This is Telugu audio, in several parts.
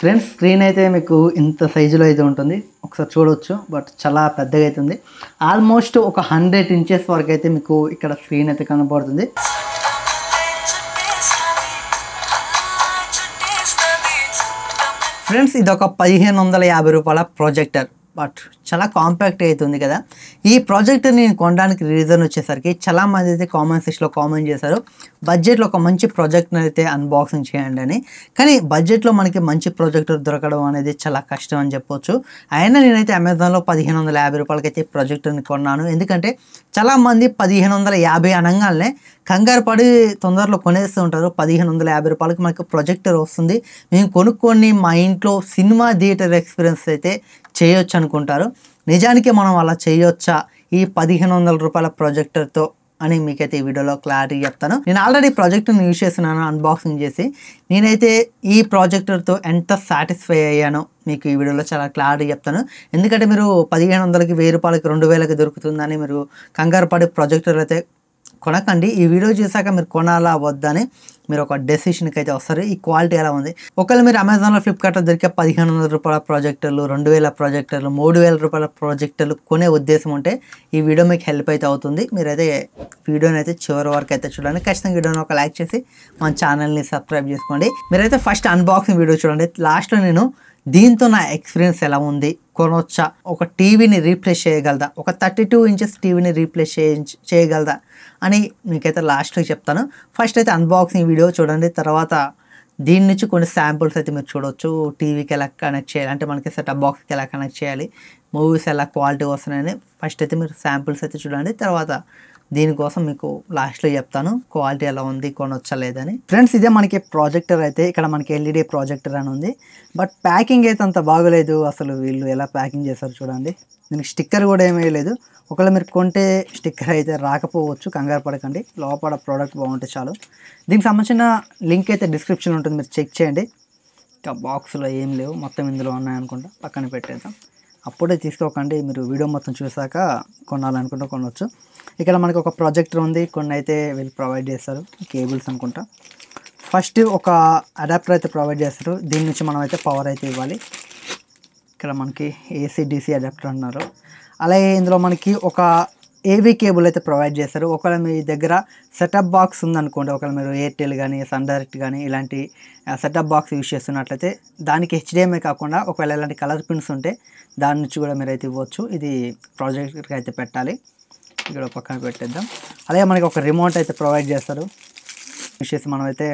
ఫ్రెండ్స్ స్క్రీన్ అయితే మీకు ఇంత సైజులో అయితే ఉంటుంది, ఒకసారి చూడవచ్చు. బట్ చాలా పెద్దగా అవుతుంది, ఆల్మోస్ట్ ఒక 100 ఇంచెస్ వరకు అయితే మీకు ఇక్కడ స్క్రీన్ అయితే కనబడుతుంది. ఫ్రెండ్స్ ఇది ఒక 1550 రూపాయల ప్రొజెక్టర్, బట్ చాలా కాంపాక్ట్ అవుతుంది కదా. ఈ ప్రాజెక్టర్ నేను కొనడానికి రీజన్ వచ్చేసరికి చాలామంది అయితే కామెంట్ సెక్షన్లో కామెంట్ చేశారు, బడ్జెట్లో ఒక మంచి ప్రాజెక్ట్ని అయితే అన్బాక్సింగ్ చేయండి అని. కానీ బడ్జెట్లో మనకి మంచి ప్రాజెక్టర్ దొరకడం అనేది చాలా కష్టం అని చెప్పొచ్చు. అయినా నేనైతే అమెజాన్లో 1550 రూపాయలకి అయితే ప్రాజెక్టర్ని కొన్నాను. ఎందుకంటే చాలామంది 1550 అనగానే కంగారు పడి తొందరలో కొనేస్తూ ఉంటారు. 1550 రూపాయలకి మనకు ప్రొజెక్టర్ వస్తుంది, మేము కొనుక్కొని మా ఇంట్లో సినిమా థియేటర్ ఎక్స్పీరియన్స్ అయితే చేయొచ్చు అనుకుంటారు. నిజానికి మనం అలా చేయొచ్చా ఈ 1500 రూపాయల ప్రొజెక్టర్తో అని మీకైతే ఈ వీడియోలో క్లారిటీ చెప్తాను. నేను ఆల్రెడీ ప్రాజెక్టర్ని యూజ్ చేస్తున్నాను అన్బాక్సింగ్ చేసి. నేనైతే ఈ ప్రాజెక్టర్తో ఎంత సాటిస్ఫై అయ్యానో మీకు ఈ వీడియోలో చాలా క్లారిటీ చెప్తాను. ఎందుకంటే మీరు 1500కి 1000 రూపాయలకి 2000కి దొరుకుతుందని మీరు కంగారు పడి ప్రాజెక్టర్ అయితే కొనకండి. ఈ వీడియో చూసాక మీరు కొనాలా వద్దని మీరు ఒక డెసిషన్కి అయితే వస్తారు. ఈ క్వాలిటీ ఎలా ఉంది, ఒకవేళ మీరు అమెజాన్లో ఫ్లిప్కార్ట్లో దొరికే 1500 రూపాయల ప్రాజెక్టర్లు, 2000 ప్రాజెక్టర్లు, 3000 రూపాయల ప్రాజెక్టర్లు కొనే ఉద్దేశం ఉంటే ఈ వీడియో మీకు హెల్ప్ అయితే అవుతుంది. మీరైతే వీడియోని అయితే చివరి వరకు అయితే చూడండి. ఖచ్చితంగా వీడియోని ఒక లైక్ చేసి మన ఛానల్ని సబ్స్క్రైబ్ చేసుకోండి. మీరైతే ఫస్ట్ అన్బాక్సింగ్ వీడియో చూడండి. లాస్ట్లో నేను దీంతో నా ఎక్స్పీరియన్స్ ఎలా ఉంది, కొనొచ్చా, ఒక టీవీని రీప్లేస్ చేయగలదా, ఒక 32 ఇంచెస్ టీవీని రీప్లేస్ చేయగలదా అని మీకైతే లాస్ట్లో చెప్తాను. ఫస్ట్ అయితే అన్బాక్సింగ్ వీడియో చూడండి, తర్వాత దీని నుంచి కొన్ని శాంపుల్స్ అయితే మీరు చూడవచ్చు. టీవీకి ఎలా కనెక్ట్ చేయాలి, అంటే మనకి సెటప్ బాక్స్కి ఎలా కనెక్ట్ చేయాలి, మూవీస్ ఎలా క్వాలిటీ వస్తున్నాయని ఫస్ట్ అయితే మీరు శాంపుల్స్ అయితే చూడండి. తర్వాత దీనికోసం మీకు లాస్ట్లో చెప్తాను క్వాలిటీ ఎలా ఉంది, కొనొచ్చా లేదని. ఫ్రెండ్స్ ఇదే మనకి ప్రాజెక్టర్ అయితే, ఇక్కడ మనకి ఎల్ఈడి ప్రాజెక్టర్ అని ఉంది. బట్ ప్యాకింగ్ అయితే అంత బాగోలేదు. అసలు వీళ్ళు ఎలా ప్యాకింగ్ చేశారు చూడండి. దీనికి స్టిక్కర్ కూడా ఏమీ లేదు. ఒకవేళ మీరు కొంటే స్టిక్కర్ అయితే రాకపోవచ్చు, కంగారు పడకండి. లోపల ప్రోడక్ట్ బాగుంటే చాలు. దీనికి సంబంధించిన లింక్ అయితే డిస్క్రిప్షన్ ఉంటుంది, మీరు చెక్ చేయండి. ఇంకా బాక్స్లో ఏం లేవు, మొత్తం ఇందులో ఉన్నాయనుకుంటా. పక్కన పెట్టేద్దాం. అప్పుడే తీసుకోకండి, మీరు వీడియో మొత్తం చూసాక కొనాలనుకుంటే కొనవచ్చు. ఇక్కడ మనకి ఒక ప్రొజెక్టర్ ఉంది, కొన్ని అయితే వీళ్ళు ప్రొవైడ్ చేస్తారు, కేబుల్స్ అనుకుంటా. ఫస్ట్ ఒక అడాప్టర్ అయితే ప్రొవైడ్ చేస్తారు, దీని నుంచి మనం అయితే పవర్ అయితే ఇవ్వాలి. ఇక్కడ మనకి ఏసీ డీసీ అడాప్టర్ అన్నారు. అలాగే ఇందులో మనకి ఒక ఏవీ కేబుల్ అయితే ప్రొవైడ్ చేస్తారు. ఒకవేళ మీ దగ్గర సెటప్ బాక్స్ ఉందనుకోండి, ఒకవేళ మీరు ఎయిర్టెల్ కానీ సన్ డైరెక్ట్ కానీ ఇలాంటి సెటప్ బాక్స్ యూజ్ చేస్తున్నట్లయితే దానికి హెచ్డిఎంఐ కాకుండా ఒకవేళ ఇలాంటి కలర్ పిన్స్ ఉంటే దాని నుంచి కూడా మీరు అయితే ఇవ్వచ్చు. ఇది ప్రాజెక్ట్కి అయితే పెట్టాలి, ఇక్కడ పక్కన పెట్టేద్దాం. అలాగే మనకి ఒక రిమోట్ అయితే ప్రొవైడ్ చేస్తారు, యూజ్ చేసి మనం అయితే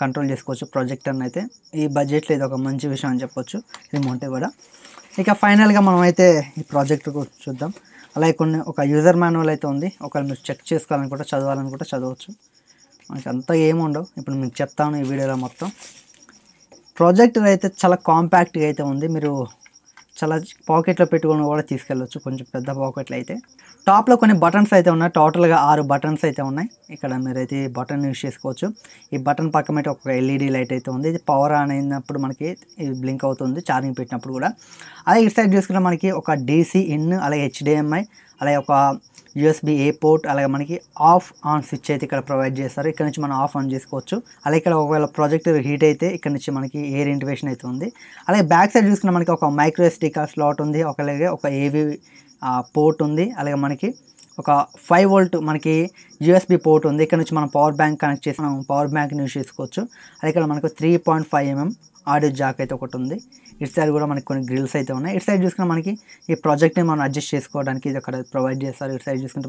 కంట్రోల్ చేసుకోవచ్చు ప్రాజెక్టర్ని అయితే. ఈ బడ్జెట్లో ఇది ఒక మంచి విషయం అని చెప్పొచ్చు, రిమోట్ కూడా. ఇక ఫైనల్గా మనం అయితే ఈ ప్రాజెక్ట్ చూద్దాం. అలాగే ఒక యూజర్ మాన్యువల్ అయితే ఉంది, ఒకవేళ మీరు చెక్ చేసుకోవాలనుకుంటే చదవాలనుకుంటే చదవచ్చు. మనకి అంతా ఏముండవు, ఇప్పుడు మీకు చెప్తాను ఈ వీడియోలో మొత్తం. ప్రాజెక్టర్ అయితే చాలా కాంపాక్ట్గా అయితే ఉంది, మీరు చాలా పాకెట్లో పెట్టుకొని కూడా తీసుకెళ్ళవచ్చు, కొంచెం పెద్ద పాకెట్లు అయితే. టాప్లో కొన్ని బటన్స్ అయితే ఉన్నాయి, టోటల్గా 6 బటన్స్ అయితే ఉన్నాయి. ఇక్కడ మీరైతే ఈ బటన్ యూజ్ చేసుకోవచ్చు. ఈ బటన్ పక్కన అయితే ఒక ఎల్ఈడి లైట్ అయితే ఉంది, ఇది పవర్ ఆన్ అయినప్పుడు మనకి ఇది బ్లింక్ అవుతుంది, ఛార్జింగ్ పెట్టినప్పుడు కూడా. అలాగే ఇటు సైడ్ చూసుకుంటే మనకి ఒక డీసీ ఇన్, అలాగే హెచ్డిఎంఐ, అలాగే ఒక యూఎస్బి ఏ పోర్ట్, అలాగే మనకి ఆఫ్ ఆన్ స్విచ్ అయితే ఇక్కడ ప్రొవైడ్ చేస్తారు. ఇక్కడ నుంచి మనం ఆఫ్ ఆన్ చేసుకోవచ్చు. అలాగే ఇక్కడ ఒకవేళ ప్రొజెక్టర్ హీట్ అయితే ఇక్కడ నుంచి మనకి ఎయిర్ ఇంటివేషన్ అయితే ఉంది. అలాగే బ్యాక్ సైడ్ చూసుకుంటే మనకి ఒక మైక్రో ఎస్డి కార్డ్ స్లాట్ ఉంది, అలాగే ఒక ఏవీ పోర్ట్ ఉంది. అలాగే మనకి ఒక 5 వోల్ట్ మనకి యూఎస్బి పోర్ట్ ఉంది. ఇక్కడ నుంచి మనం పవర్ బ్యాంక్ కనెక్ట్ చేసి మనం పవర్ బ్యాంక్ని యూజ్ చేసుకోవచ్చు. అలాగే ఇక్కడ మనకు 3.5 mm ఆడియో జాక్ అయితే ఒకటి ఉంది. ఇటు సైడ్ కూడా మనకి కొన్ని గ్రిల్స్ అయితే ఉన్నాయి. ఇటు సైడ్ చూసుకుంటే మనకి ఈ ప్రాజెక్ట్ని మనం అడ్జస్ట్ చేసుకోవడానికి ఇది అక్కడ ప్రొవైడ్ చేస్తారు. ఇటు సైడ్ చూసుకుంటే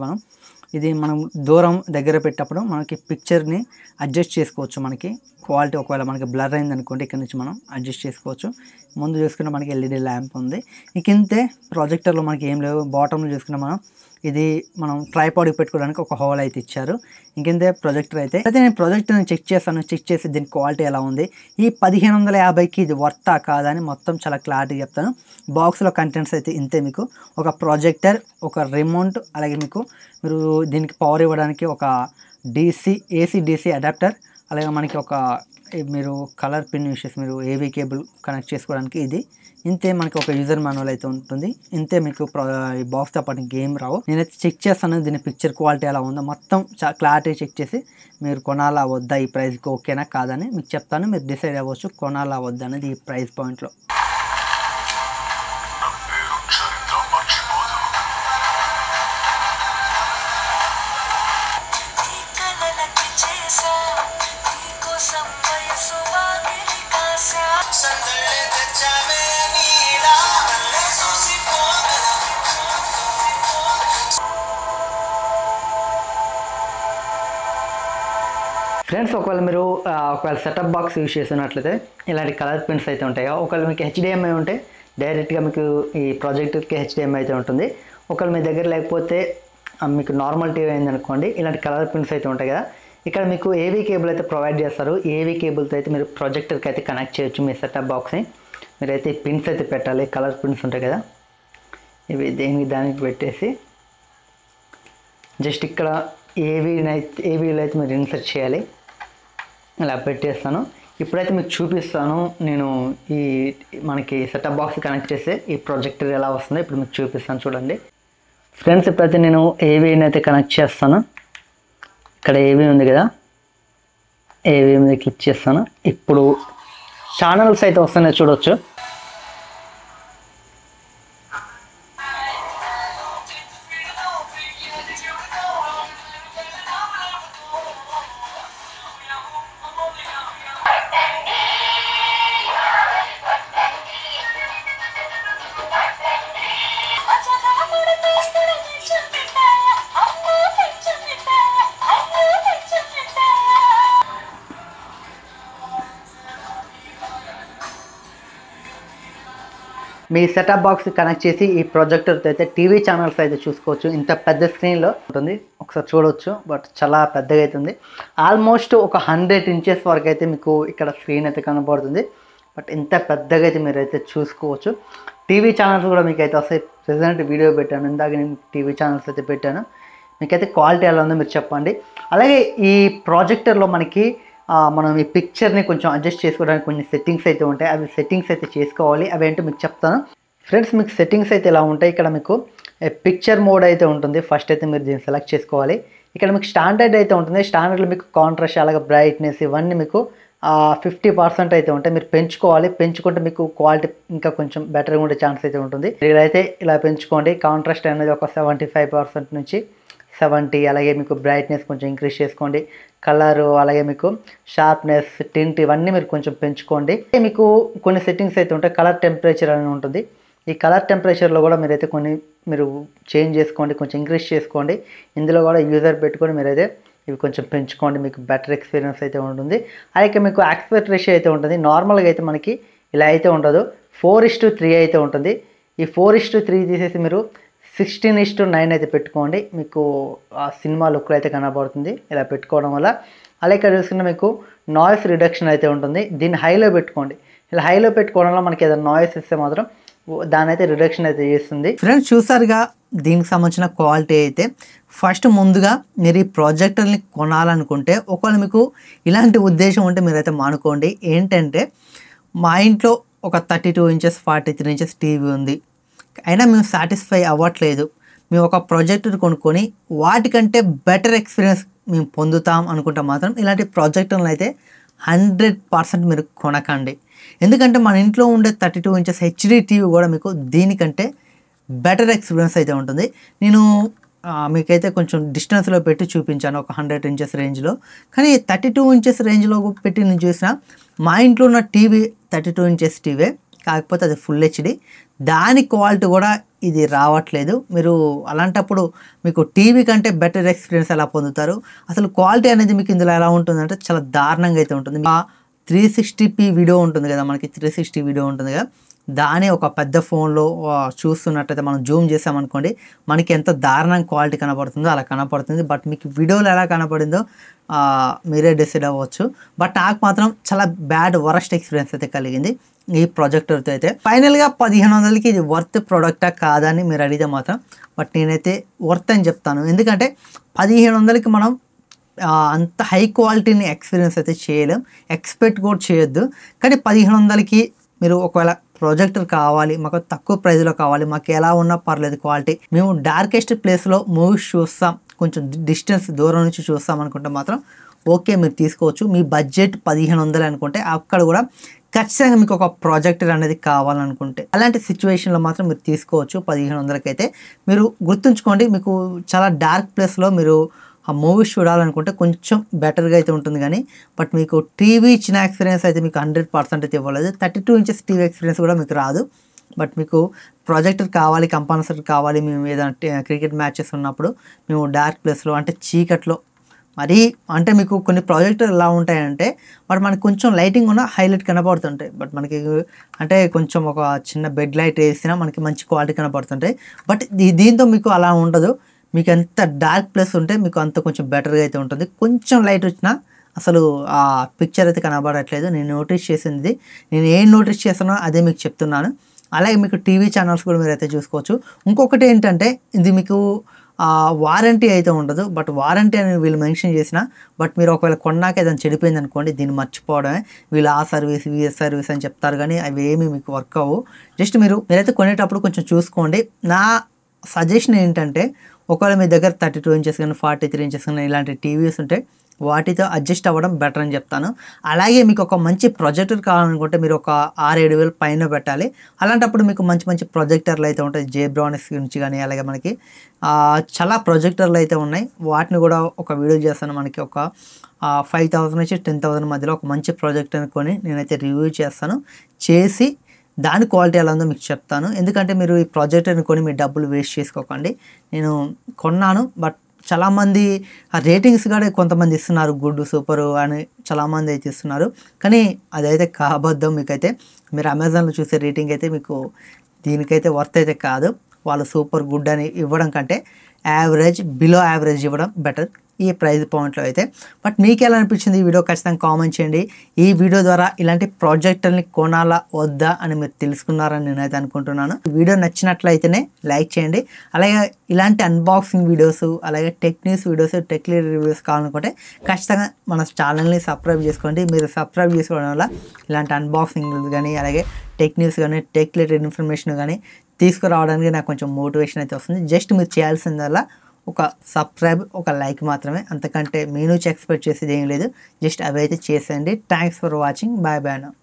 మనం దూరం దగ్గర పెట్టినప్పుడు మనకి పిక్చర్ని అడ్జస్ట్ చేసుకోవచ్చు. మనకి క్వాలిటీ ఒకవేళ మనకి బ్లర్ అయింది అనుకోండి, ఇక్కడ నుంచి మనం అడ్జస్ట్ చేసుకోవచ్చు. ముందు చూసుకుంటే మనకి ఎల్ఈడి ల్యాంప్ ఉంది. ఇంతే ప్రాజెక్టర్లో మనకి ఏం లేవు. బాటంలో చూసుకుంటే మనం ట్రైపాడ్కి పెట్టుకోవడానికి ఒక హోల్ అయితే ఇచ్చారు. ఇంతే ప్రొజెక్టర్ అయితే నేను ప్రొజెక్టర్ని చెక్ చేసి దీని క్వాలిటీ ఎలా ఉంది, ఈ 1550కి ఇది వర్తా కాదా అని మొత్తం చాలా క్లారిటీ చెప్తాను. బాక్స్లో కంటెంట్స్ అయితే ఇంతే. మీకు ఒక ప్రొజెక్టర్, ఒక రిమోట్, అలాగే మీరు దీనికి పవర్ ఇవ్వడానికి ఒక ఏసీ డీసీ అడాప్టర్, అలాగే మనకి ఒక మీరు కలర్ పిన్ యూస్ చేసి మీరు ఏవీ కేబుల్ కనెక్ట్ చేసుకోవడానికి ఇది ఇంతే. మనకి ఒక యూజర్ మాన్యువల్ అయితే ఉంటుంది. ఇంతే. మీకు ఈ బాక్స్తో పాటు గేమ్ రావు. నేనైతే చెక్ చేస్తాను దీని పిక్చర్ క్వాలిటీ ఎలా ఉందో మొత్తం క్లారిటీ చెక్ చేసి మీరు కొనాలా వద్దా, ఈ ప్రైస్కి ఓకేనా కాదని మీకు చెప్తాను. మీరు డిసైడ్ అవ్వచ్చు కొనాలా వద్దా అనేది ఈ ప్రైస్ పాయింట్లో. ఫ్రెండ్స్, ఒకవేళ సెటప్ బాక్స్ యూస్ చేస్తున్నట్లయితే ఇలాంటి కలర్ పిన్స్ అయితే ఉంటాయి. ఒకవేళ మీకు హెచ్డిఎంఐ ఉంటే డైరెక్ట్గా మీకు ఈ ప్రాజెక్టర్కి హెచ్డిఎంఐ అయితే ఉంటుంది. ఒకవేళ మీ దగ్గర లేకపోతే మీకు నార్మల్ టీవీ అయిందనుకోండి, ఇలాంటి కలర్ పిన్స్ అయితే ఉంటాయి కదా. ఇక్కడ మీకు ఏవీ కేబుల్ అయితే ప్రొవైడ్ చేస్తారు. ఏవీ కేబుల్తో అయితే మీరు ప్రాజెక్టర్కి అయితే కనెక్ట్ చేయొచ్చు మీ సెటప్ బాక్స్ని. మీరైతే ఈ పిన్స్ అయితే పెట్టాలి. కలర్ పిన్స్ ఉంటాయి కదా, ఇవి దానికి పెట్టేసి జస్ట్ ఇక్కడ ఏవీలో అయితే మీరు ఇన్సర్ట్ చేయాలి. ఇలా పెట్టేస్తాను. ఇప్పుడైతే మీకు చూపిస్తాను నేను ఈ మనకి సెటప్ బాక్స్ కనెక్ట్ చేస్తే ఈ ప్రొజెక్టర్ ఎలా వస్తుందో ఇప్పుడు మీకు చూపిస్తాను చూడండి. ఫ్రెండ్స్, ఇప్పుడైతే నేను ఏవీని అయితే కనెక్ట్ చేస్తాను. ఇక్కడ ఏవీ ఉంది కదా, ఏవీ మీద క్లిక్ చేస్తాను. ఇప్పుడు ఛానల్స్ అయితే వస్తున్నాయి చూడొచ్చు. మీ సెటప్ బాక్స్ కనెక్ట్ చేసి ఈ ప్రొజెక్టర్తో అయితే టీవీ ఛానల్స్ అయితే చూసుకోవచ్చు. ఇంత పెద్ద స్క్రీన్లో ఉంటుంది, ఒకసారి చూడవచ్చు. బట్ చాలా పెద్దగా అవుతుంది. ఆల్మోస్ట్ ఒక 100 ఇంచెస్ వరకు అయితే మీకు ఇక్కడ స్క్రీన్ అయితే కనబడుతుంది. బట్ ఇంత పెద్దగా అయితే మీరైతే చూసుకోవచ్చు. టీవీ ఛానల్స్ కూడా మీకు అయితే వస్తాయి. ప్రెజెంట్ వీడియో పెట్టాను, ఇందాక నేను టీవీ ఛానల్స్ అయితే పెట్టాను. మీకైతే క్వాలిటీ ఎలా ఉందో మీరు చెప్పండి. అలాగే ఈ ప్రాజెక్టర్లో మనకి మనం ఈ పిక్చర్ని కొంచెం అడ్జస్ట్ చేసుకోవడానికి కొన్ని సెట్టింగ్స్ అయితే ఉంటాయి. అవి సెట్టింగ్స్ అయితే చేసుకోవాలి. అవి ఏంటో మీకు చెప్తాను. ఫ్రెండ్స్, మీకు సెట్టింగ్స్ అయితే ఇలా ఉంటాయి. ఇక్కడ మీకు పిక్చర్ మోడ్ అయితే ఉంటుంది. ఫస్ట్ అయితే మీరు దీన్ని సెలెక్ట్ చేసుకోవాలి. ఇక్కడ మీకు స్టాండర్డ్ అయితే ఉంటుంది. స్టాండర్డ్లో మీకు కాంట్రాస్ట్ అలాగే బ్రైట్నెస్ ఇవన్నీ మీకు 50% అయితే ఉంటాయి. మీరు పెంచుకోవాలి. పెంచుకుంటే మీకు క్వాలిటీ ఇంకా కొంచెం బెటర్గా ఉండే ఛాన్స్ అయితే ఉంటుంది. మీరైతే ఇలా పెంచుకోండి. కాంట్రాస్ట్ అనేది ఒక 75% నుంచి 70. అలాగే మీకు బ్రైట్నెస్ కొంచెం ఇంక్రీజ్ చేసుకోండి. కలరు అలాగే మీకు షార్ప్నెస్, టింట్ ఇవన్నీ మీరు కొంచెం పెంచుకోండి. మీకు కొన్ని సెట్టింగ్స్ అయితే ఉంటాయి. కలర్ టెంపరేచర్ అని ఉంటుంది. ఈ కలర్ టెంపరేచర్లో కూడా మీరైతే కొన్ని మీరు చేంజ్ చేసుకోండి, కొంచెం ఇంక్రీజ్ చేసుకోండి. ఇందులో కూడా యూజర్ పెట్టుకొని మీరైతే ఇవి కొంచెం పెంచుకోండి. మీకు బెటర్ ఎక్స్పీరియన్స్ అయితే ఉంటుంది. అలాగే మీకు ఆస్పెక్ట్ రేషియో అయితే ఉంటుంది. నార్మల్గా అయితే మనకి ఇలా అయితే ఉండదు, 4:3 అయితే ఉంటుంది. ఈ 4:3 తీసేసి మీరు 16:9 అయితే పెట్టుకోండి. మీకు ఆ సినిమా లుక్లో అయితే కనబడుతుంది ఇలా పెట్టుకోవడం వల్ల. అలాగే ఇక్కడ చూసుకుంటే మీకు నాయిస్ రిడక్షన్ అయితే ఉంటుంది. దీన్ని హైలో పెట్టుకోండి. ఇలా హైలో పెట్టుకోవడం వల్ల మనకి ఏదైనా నాయిస్ ఇస్తే మాత్రం దాని అయితే రిడక్షన్ అయితే చేస్తుంది. ఫ్రెండ్స్, చూసారుగా దీనికి సంబంధించిన క్వాలిటీ అయితే. ఫస్ట్ ముందుగా మీరు ఈ ప్రాజెక్టర్ని కొనాలనుకుంటే ఒకవేళ మీకు ఇలాంటి ఉద్దేశం ఉంటే మీరైతే మానుకోండి. ఏంటంటే మా ఇంట్లో ఒక 32 ఇంచెస్ 43 ఇంచెస్ టీవీ ఉంది, అయినా మేము సాటిస్ఫై అవ్వట్లేదు. మేము ఒక ప్రాజెక్టర్ కొనుక్కొని వాటికంటే బెటర్ ఎక్స్పీరియన్స్ మేము పొందుతాం అనుకుంటే మాత్రం ఇలాంటి ప్రాజెక్టర్లు అయితే 100% మీరు కొనకండి. ఎందుకంటే మన ఇంట్లో ఉండే 32 ఇంచెస్ హెచ్డి టీవీ కూడా మీకు దీనికంటే బెటర్ ఎక్స్పీరియన్స్ అయితే ఉంటుంది. నేను మీకైతే కొంచెం డిస్టెన్స్లో పెట్టి చూపించాను ఒక 100 ఇంచెస్ రేంజ్లో. కానీ 32 ఇంచెస్ రేంజ్లో పెట్టి నేను చూసిన మా ఇంట్లో ఉన్న టీవీ 32 ఇంచెస్ టీవీ, కాకపోతే అది ఫుల్ హెచ్డి. దాని క్వాలిటీ కూడా ఇది రావట్లేదు. మీరు అలాంటప్పుడు మీకు టీవీ కంటే బెటర్ ఎక్స్పీరియన్స్ ఎలా పొందుతారు? అసలు క్వాలిటీ అనేది మీకు ఇందులో ఎలా ఉంటుందంటే చాలా దారుణంగా అయితే ఉంటుంది. 360p వీడియో ఉంటుంది కదా, మనకి 360 వీడియో ఉంటుంది కదా, దాని ఒక పెద్ద ఫోన్లో చూస్తున్నట్టయితే మనం జూమ్ చేసామనుకోండి మనకి ఎంత దారుణంగా క్వాలిటీ కనపడుతుందో అలా కనపడుతుంది. బట్ మీకు వీడియోలో ఎలా కనపడిందో మీరే డిసైడ్ అవ్వచ్చు. బట్ నాకు మాత్రం చాలా బ్యాడ్ వరస్ట్ ఎక్స్పీరియన్స్ అయితే కలిగింది ఈ ప్రాజెక్టర్తో అయితే. ఫైనల్గా 1500కి ఇది వర్త్ ప్రోడక్టా కాదా అని మీరు అడిగితే మాత్రం బట్ నేనైతే వర్త్ అని చెప్తాను. ఎందుకంటే 1500కి మనం అంత హై క్వాలిటీని ఎక్స్పీరియన్స్ అయితే చేయలేం, ఎక్స్పెక్ట్ కూడా చేయొద్దు. కానీ 1500కి మీరు ఒకవేళ ప్రొజెక్టర్ కావాలి, మాకు తక్కువ ప్రైస్లో కావాలి, మాకు ఎలా ఉన్నా పర్లేదు క్వాలిటీ, మేము డార్కెస్ట్ ప్లేస్లో మూవీస్ చూస్తాం, కొంచెం డిస్టెన్స్ దూరం నుంచి చూస్తాం అనుకుంటే మాత్రం ఓకే మీరు తీసుకోవచ్చు. మీ బడ్జెట్ 1500 అనుకుంటే అక్కడ కూడా ఖచ్చితంగా మీకు ఒక ప్రాజెక్టర్ అనేది కావాలనుకుంటే అలాంటి సిచ్యువేషన్లో మాత్రం మీరు తీసుకోవచ్చు 1500కి అయితే. మీరు గుర్తుంచుకోండి, మీకు చాలా డార్క్ ప్లేస్లో మీరు ఆ మూవీస్ చూడాలనుకుంటే కొంచెం బెటర్గా అయితే ఉంటుంది. కానీ బట్ మీకు టీవీ ఇచ్చిన ఎక్స్పీరియన్స్ అయితే మీకు 100% అయితే ఇవ్వలేదు. 32 ఇంచెస్ టీవీ ఎక్స్పీరియన్స్ కూడా మీకు రాదు. బట్ మీకు ప్రాజెక్టర్ కావాలి, కంపల్సరీ కావాలి. మేము ఏదైనా క్రికెట్ మ్యాచెస్ ఉన్నప్పుడు మేము డార్క్ ప్లేస్లో అంటే చీకట్లో మరీ అంటే మీకు కొన్ని ప్రాజెక్టర్ ఎలా ఉంటాయంటే బట్ మనకి కొంచెం లైటింగ్ ఉన్న హైలైట్ కనపడుతుంటాయి. బట్ మనకి అంటే కొంచెం ఒక చిన్న బెడ్ లైట్ వేసినా మనకి మంచి క్వాలిటీ కనపడుతుంటాయి. బట్ దీంతో మీకు అలా ఉండదు. మీకు ఎంత డార్క్ ప్లేస్ ఉంటే మీకు అంత కొంచెం బెటర్గా అయితే ఉంటుంది. కొంచెం లైట్ వచ్చినా అసలు ఆ పిక్చర్ అయితే కనబడట్లేదు. నేను నోటీస్ చేసింది, నేను ఏం నోటీస్ చేస్తానో అదే మీకు చెప్తున్నాను. అలాగే మీకు టీవీ ఛానల్స్ కూడా మీరు అయితే చూసుకోవచ్చు. ఇంకొకటి ఏంటంటే ఇది మీకు వారంటీ అయితే ఉండదు. బట్ వారంటీ అని వీళ్ళు మెన్షన్ చేసిన బట్ మీరు ఒకవేళ కొన్నాక ఏదైనా చెడిపోయింది అనుకోండి, దీన్ని మర్చిపోవడమే. వీళ్ళు ఆ సర్వీస్ వీఎస్ సర్వీస్ అని చెప్తారు కానీ అవి ఏమీ మీకు వర్క్ అవ్వవు. జస్ట్ మీరైతే కొనేటప్పుడు కొంచెం చూసుకోండి. నా సజెషన్ ఏంటంటే ఒకవేళ మీ దగ్గర 32 ఇంచెస్ కానీ 43 ఇంచెస్ కానీ ఇలాంటి టీవీస్ ఉంటే వాటితో అడ్జస్ట్ అవ్వడం బెటర్ అని చెప్తాను. అలాగే మీకు ఒక మంచి ప్రొజెక్టర్ కావాలనుకుంటే మీరు ఒక 6-7 వేలు పైన పెట్టాలి. అలాంటప్పుడు మీకు మంచి మంచి ప్రొజెక్టర్లు అయితే ఉంటాయి. జేబ్రానిక్స్ నుంచి కానీ అలాగే మనకి చాలా ప్రొజెక్టర్లు అయితే ఉన్నాయి. వాటిని కూడా ఒక వీడియో చేస్తాను. మనకి ఒక 5000 నుంచి 10,000 మధ్యలో ఒక మంచి ప్రొజెక్టర్ కొని నేనైతే రివ్యూ చేసి దాని క్వాలిటీ ఎలా ఉందో మీకు చెప్తాను. ఎందుకంటే మీరు ఈ ప్రొజెక్టర్ని కొని మీ డబ్బులు వేస్ట్ చేసుకోకండి. నేను కొన్నాను బట్ చాలామంది ఆ రేటింగ్స్ కూడా కొంతమంది ఇస్తున్నారు, గుడ్ సూపర్ అని చాలామంది అయితే ఇస్తున్నారు. కానీ అదైతే అబద్ధం. మీకైతే మీరు అమెజాన్లో చూసే రేటింగ్ అయితే మీకు దీనికైతే వర్త్ అయితే కాదు. వాళ్ళు సూపర్ గుడ్ అని ఇవ్వడం కంటే యావరేజ్ బిలో యావరేజ్ ఇవ్వడం బెటర్ ఈ ప్రైస్ పాయింట్లో అయితే. బట్ మీకు ఎలా అనిపించింది ఈ వీడియో ఖచ్చితంగా కామెంట్ చేయండి. ఈ వీడియో ద్వారా ఇలాంటి ప్రాజెక్టుల్ని కొనాలా వద్దా అని మీరు తెలుసుకున్నారని నేనైతే అనుకుంటున్నాను. వీడియో నచ్చినట్లయితేనే లైక్ చేయండి. అలాగే ఇలాంటి అన్బాక్సింగ్ వీడియోస్ అలాగే tech news videos, tech reviews కావాలనుకుంటే ఖచ్చితంగా మన ఛానల్ని సబ్స్క్రైబ్ చేసుకోండి. మీరు సబ్స్క్రైబ్ చేసుకోవడం వల్ల ఇలాంటి అన్బాక్సింగ్ కానీ అలాగే టెక్ న్యూస్ కానీ టెక్ రిలేటెడ్ ఇన్ఫర్మేషన్ కానీ తీసుకురావడానికి నాకు కొంచెం మోటివేషన్ అయితే వస్తుంది. జస్ట్ మీరు చేయాల్సిందల్లా ఒక సబ్స్క్రైబ్, ఒక లైక్ మాత్రమే. అంతకంటే మీ నుంచి ఎక్స్పెక్ట్ చేసేది ఏం లేదు. జస్ట్ అవి అయితే చేసేయండి. Thanks for watching. Bye bye.